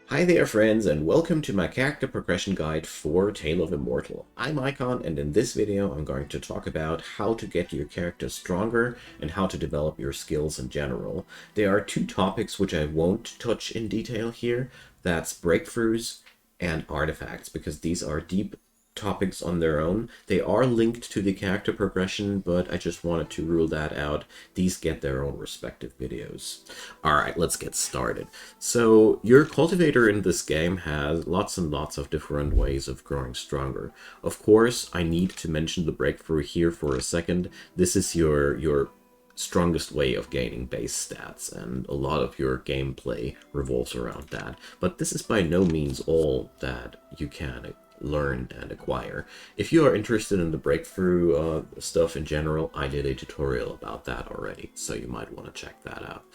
Hi there friends and welcome to my character progression guide for Tale of Immortal. I'm Icon and in this video I'm going to talk about how to get your character stronger and how to develop your skills in general. There are two topics which I won't touch in detail here. That's breakthroughs and artifacts, because these are deep topics on their own. They are linked to the character progression, but I just wanted to rule that out. These get their own respective videos. Alright, let's get started. So, your cultivator in this game has lots and lots of different ways of growing stronger. Of course, I need to mention the breakthrough here for a second. This is your strongest way of gaining base stats, and a lot of your gameplay revolves around that. But this is by no means all that you can learn and acquire. If you are interested in the breakthrough stuff in general, I did a tutorial about that already, so you might want to check that out.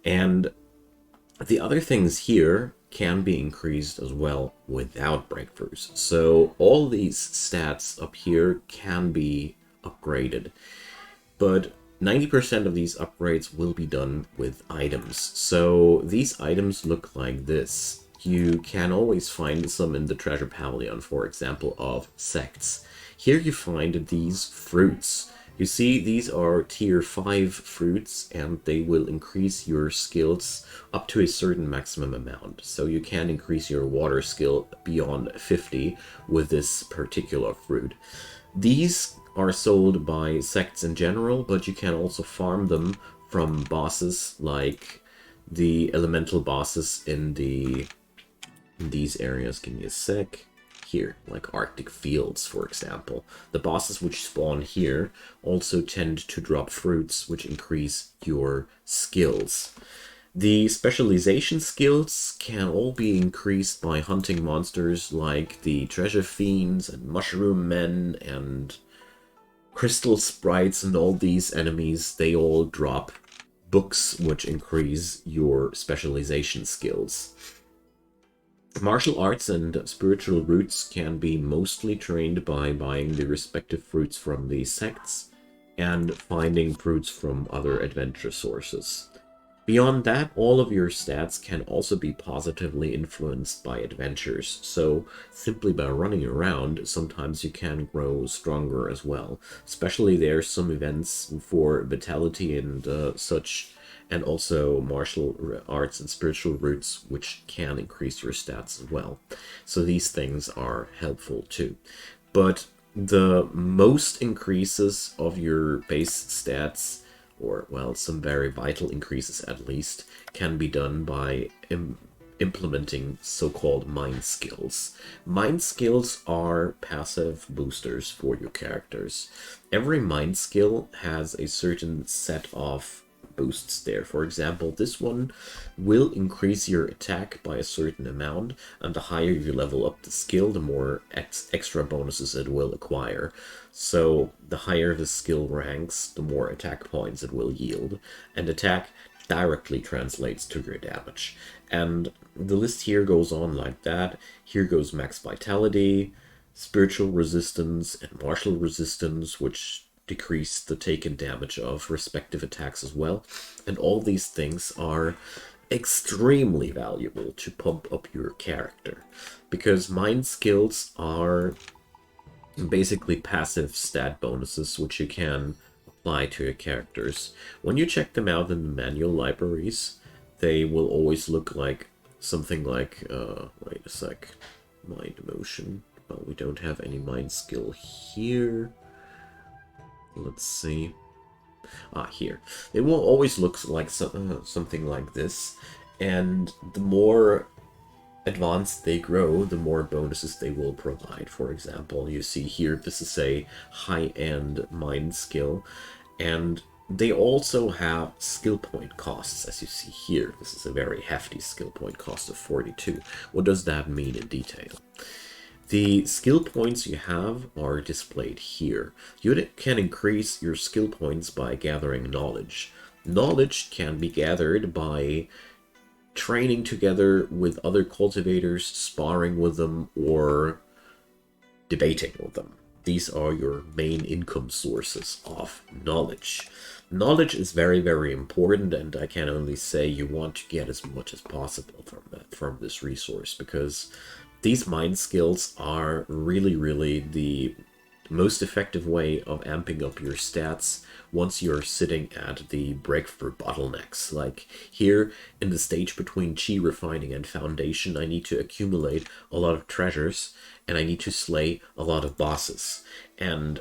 And the other things here can be increased as well without breakthroughs. So all these stats up here can be upgraded, but 90% of these upgrades will be done with items. So these items look like this. You can always find some in the treasure pavilion, for example, of sects. Here you find these fruits. You see, these are tier 5 fruits, and they will increase your skills up to a certain maximum amount. So you can increase your water skill beyond 50 with this particular fruit. These are sold by sects in general, but you can also farm them from bosses like the elemental bosses in these areas. Give me a sec. Here, like Arctic Fields, for example. The bosses which spawn here also tend to drop fruits which increase your skills. The specialization skills can all be increased by hunting monsters like the treasure fiends and mushroom men and crystal sprites, and all these enemies. They all drop books which increase your specialization skills. Martial arts and spiritual roots can be mostly trained by buying the respective fruits from the sects and finding fruits from other adventure sources. Beyond that, all of your stats can also be positively influenced by adventures, so simply by running around, sometimes you can grow stronger as well. Especially there's some events for vitality and such, and also martial arts and spiritual roots, which can increase your stats as well. So these things are helpful too. But the most increases of your base stats, or, well, some very vital increases at least, can be done by implementing so-called mind skills. Mind skills are passive boosters for your characters. Every mind skill has a certain set of boosts there. For example, this one will increase your attack by a certain amount, and the higher you level up the skill, the more extra bonuses it will acquire. So the higher the skill ranks, the more attack points it will yield, and attack directly translates to your damage. And the list here goes on like that. Here goes max vitality, spiritual resistance, and martial resistance, which decrease the taken damage of respective attacks as well. And all these things are extremely valuable to pump up your character, because mind skills are basically passive stat bonuses which you can apply to your characters. When you check them out in the manual libraries, they will always look like something like, wait a sec, mind motion. Well, we don't have any mind skill here. Let's see. Here. It will always look like something like this, and the more advanced they grow, the more bonuses they will provide. For example, you see here, this is a high-end mind skill, and they also have skill point costs, as you see here. This is a very hefty skill point cost of 42. What does that mean in detail? The skill points you have are displayed here. You can increase your skill points by gathering knowledge. Knowledge can be gathered by training together with other cultivators, sparring with them, or debating with them. these are your main income sources of knowledge. Knowledge is very, very important, and I can only say you want to get as much as possible from this resource, because these mind skills are really, really the most effective way of amping up your stats once you're sitting at the breakthrough bottlenecks. Like here in the stage between chi refining and foundation, I need to accumulate a lot of treasures and I need to slay a lot of bosses. And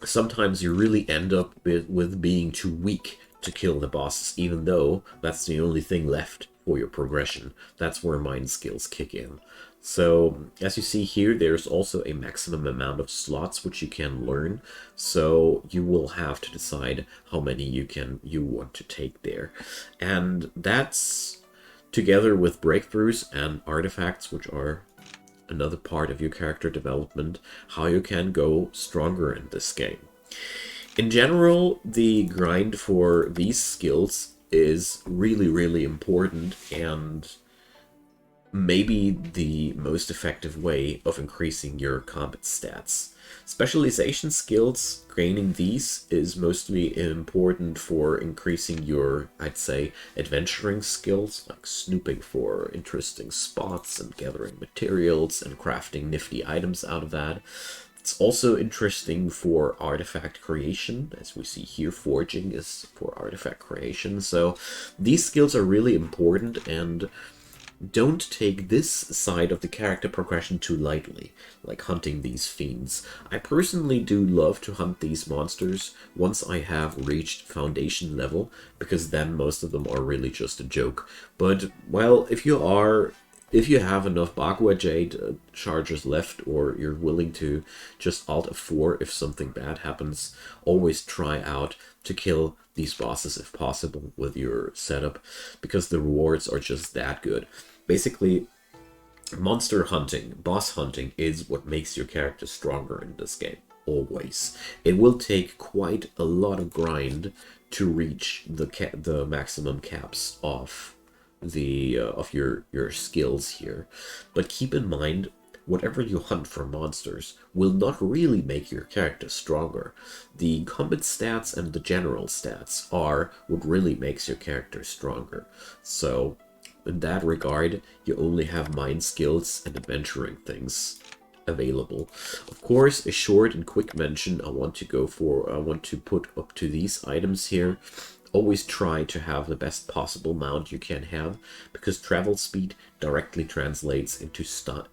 sometimes you really end up with being too weak to kill the bosses, even though that's the only thing left for your progression. That's where mind skills kick in. So as you see here, there's also a maximum amount of slots which you can learn. So you will have to decide how many you want to take there. And that's together with breakthroughs and artifacts, which are another part of your character development, how you can go stronger in this game. In general, the grind for these skills is really, really important, and maybe the most effective way of increasing your combat stats. Specialization skills, gaining these is mostly important for increasing your, I'd say, adventuring skills, like snooping for interesting spots and gathering materials and crafting nifty items out of that. It's also interesting for artifact creation, as we see here, forging is for artifact creation. So these skills are really important, and don't take this side of the character progression too lightly, like hunting these fiends. I personally do love to hunt these monsters once I have reached foundation level, because then most of them are really just a joke. But, well, if you have enough Bagua Jade charges left, or you're willing to just Alt F4 if something bad happens, always try out to kill these bosses if possible with your setup, because the rewards are just that good. Basically, monster hunting, boss hunting, is what makes your character stronger in this game, always. It will take quite a lot of grind to reach the maximum caps of your skills here, but keep in mind, whatever you hunt for monsters will not really make your character stronger. The combat stats and the general stats are what really makes your character stronger. So in that regard, you only have mind skills and adventuring things available. Of course, a short and quick mention I want to put up to these items here. Always try to have the best possible mount you can have, because travel speed directly translates into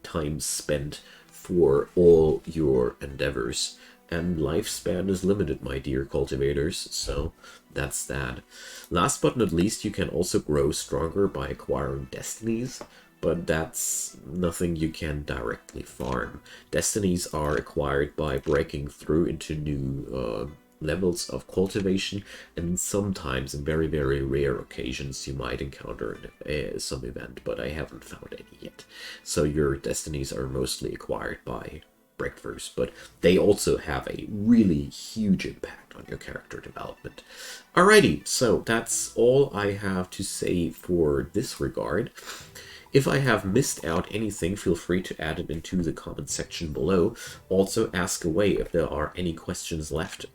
time spent for all your endeavors. And lifespan is limited, my dear cultivators, so that's that. Last but not least, you can also grow stronger by acquiring destinies, but that's nothing you can directly farm. Destinies are acquired by breaking through into new levels of cultivation, and sometimes, in very, very rare occasions, you might encounter some event, but I haven't found any yet. So your destinies are mostly acquired by breakthroughs, but they also have a really huge impact on your character development. Alrighty, so that's all I have to say for this regard. If I have missed out anything, feel free to add it into the comment section below. Also ask away if there are any questions left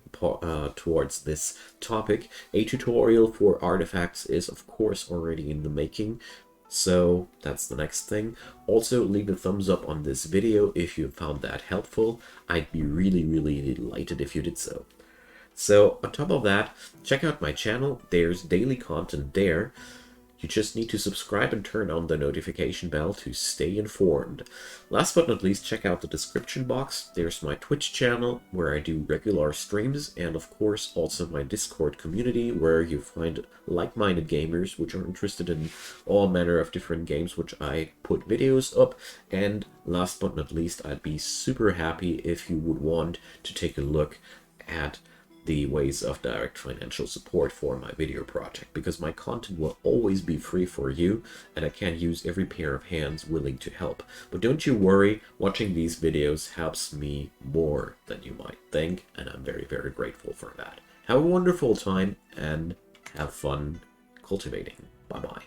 towards this topic. A tutorial for artifacts is of course already in the making, so that's the next thing. Also leave a thumbs up on this video if you found that helpful. I'd be really, really delighted if you did so. So on top of that, check out my channel. There's daily content there. You just need to subscribe and turn on the notification bell to stay informed. Last but not least, check out the description box. There's my Twitch channel, where I do regular streams, and of course also my Discord community, where you find like-minded gamers which are interested in all manner of different games which I put videos up. And last but not least, I'd be super happy if you would want to take a look at the ways of direct financial support for my video project, because my content will always be free for you, and I can't use every pair of hands willing to help. But don't you worry, watching these videos helps me more than you might think, and I'm very, very grateful for that. Have a wonderful time, and have fun cultivating. Bye-bye.